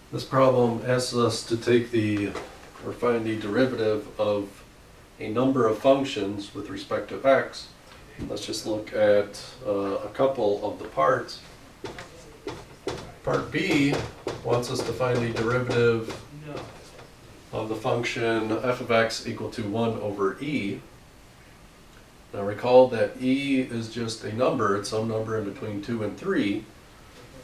This problem asks us to take or find the derivative of a number of functions with respect to x. Let's just look at a couple of the parts. Part B wants us to find the derivative of the function f of x equal to 1 over e. Now recall that e is just a number, it's some number in between 2 and 3.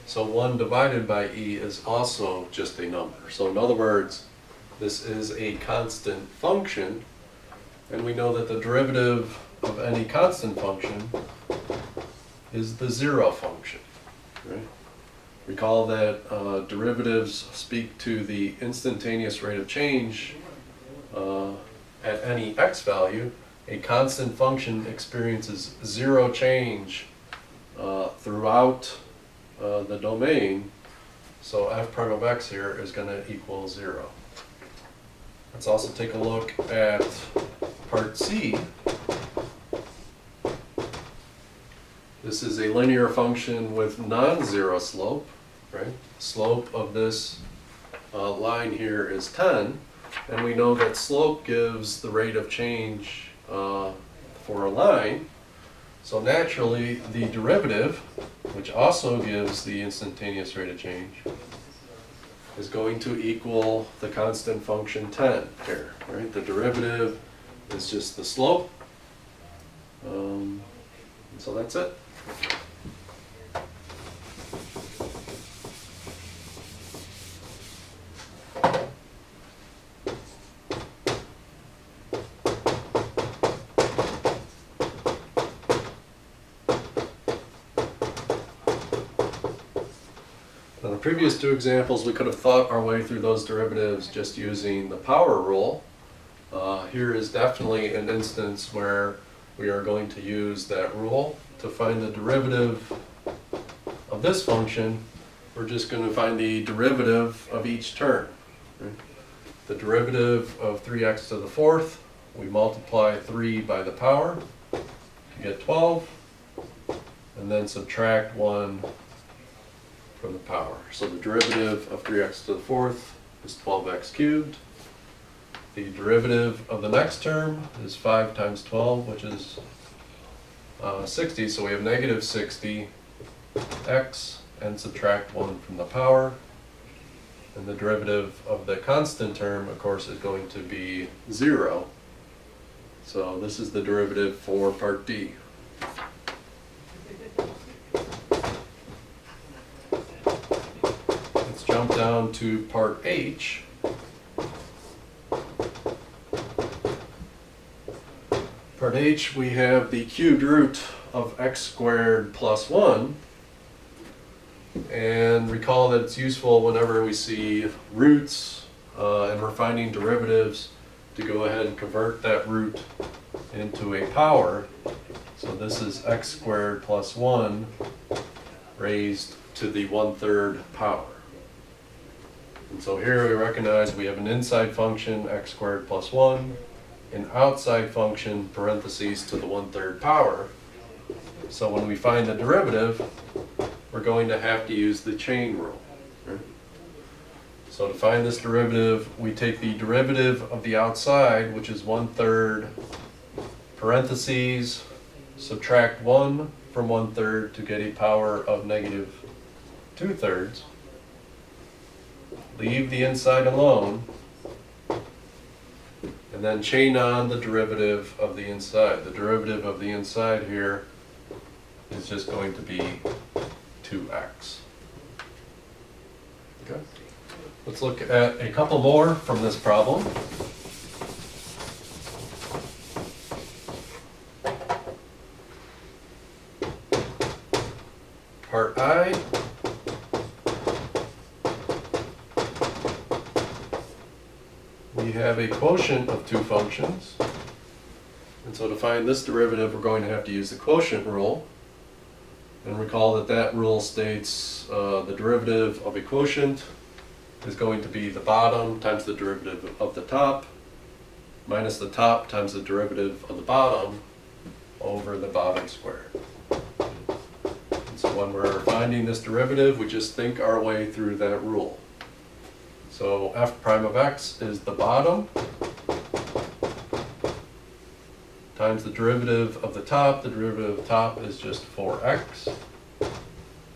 So 1 divided by e is also just a number. So in other words, this is a constant function, and we know that the derivative of any constant function is the zero function. Right? Recall that derivatives speak to the instantaneous rate of change at any x value. A constant function experiences zero change throughout the domain, so f prime of x here is going to equal 0. Let's also take a look at part C. This is a linear function with non-zero slope, right? Slope of this line here is 10, and we know that slope gives the rate of change for a line. So naturally, the derivative, which also gives the instantaneous rate of change, is going to equal the constant function 10 here, right? The derivative is just the slope. So that's it. Now, the previous two examples, we could have thought our way through those derivatives just using the power rule. Here is definitely an instance where we are going to use that rule to find the derivative of this function. We're just going to find the derivative of each term. Right? The derivative of 3x to the fourth, we multiply 3 by the power to get 12, and then subtract 1 from the power. So the derivative of 3x to the fourth is 12x cubed. The derivative of the next term is 5 times 12, which is 60. So we have negative 60x, and subtract 1 from the power. And the derivative of the constant term, of course, is going to be 0. So this is the derivative for part D. Jump down to part H. Part H, we have the cubed root of x squared plus 1. And recall that it's useful whenever we see roots and we're finding derivatives to go ahead and convert that root into a power. So this is x squared plus 1 raised to the 1/3 power. And so here we recognize we have an inside function, x squared plus 1, an outside function, parentheses, to the 1/3 power. So when we find the derivative, we're going to have to use the chain rule. Right? So to find this derivative, we take the derivative of the outside, which is 1/3, parentheses, subtract 1 from 1/3 to get a power of negative 2/3. Leave the inside alone, and then chain on the derivative of the inside. The derivative of the inside here is just going to be 2x. Okay. Let's look at a couple more from this problem. Part I. We have a quotient of two functions, and so to find this derivative we're going to have to use the quotient rule. And recall that that rule states the derivative of a quotient is going to be the bottom times the derivative of the top minus the top times the derivative of the bottom over the bottom squared. And so when we're finding this derivative, we just think our way through that rule. So f prime of x is the bottom times the derivative of the top. The derivative of the top is just 4x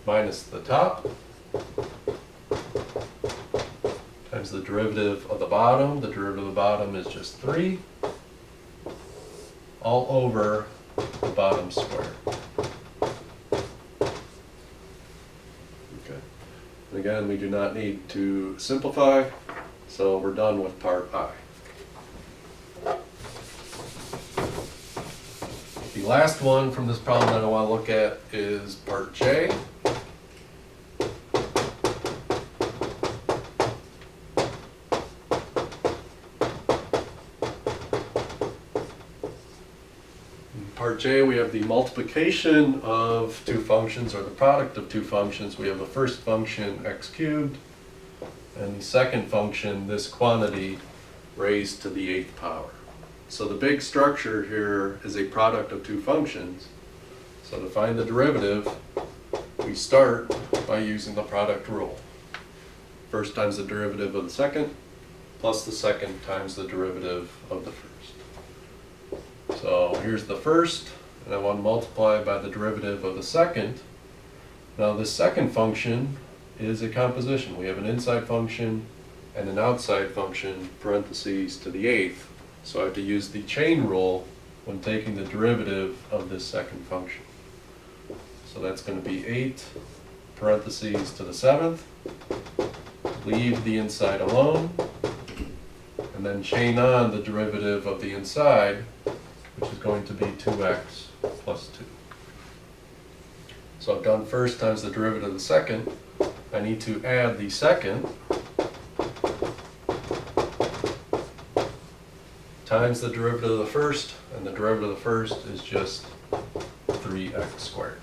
minus the top times the derivative of the bottom. The derivative of the bottom is just 3 all over the bottom square. Okay. And again, we do not need to simplify, so we're done with part I. The last one from this problem that I want to look at is part J. In part J, we have the multiplication of two functions, or the product of two functions. We have the first function x cubed, and the second function, this quantity, raised to the 8th power. So the big structure here is a product of two functions. So to find the derivative, we start by using the product rule. First times the derivative of the second, plus the second times the derivative of the first. So here's the first, and I want to multiply by the derivative of the second. Now this second function is a composition. We have an inside function and an outside function, parentheses, to the 8th. So I have to use the chain rule when taking the derivative of this second function. So that's going to be 8 parentheses to the 7th, leave the inside alone, and then chain on the derivative of the inside, which is going to be 2x plus 2. So I've done first times the derivative of the second. I need to add the second times the derivative of the first, and the derivative of the first is just 3x squared.